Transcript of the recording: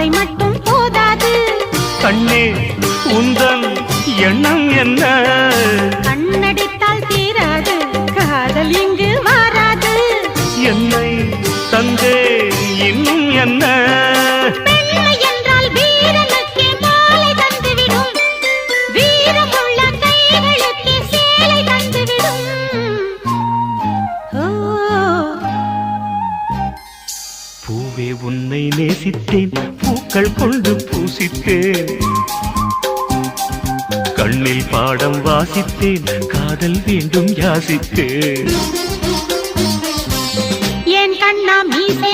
வார்த்தை மட்டும் போதாது. கண்ணே உந்தன் எண்ணம் என்ன? கண்ணடித்தால் தீராது, காதல் இங்கு வாராது. என்னை தந்தே இன்னும் என்ன? பெண்மை என்றால் வீரனுக்கே மாலை தந்துவிடும், வீரமுள்ள கைகளுக்கே சேலை தந்துவிடும். பூவே உன்னை நேசித்தேன், பூக்கள் கொண்டு பூசித்தேன், கண்ணில் பாடம் வாசித்தேன், காதல் வேண்டும் யாசித்தேன். என் கண்ணா மீசை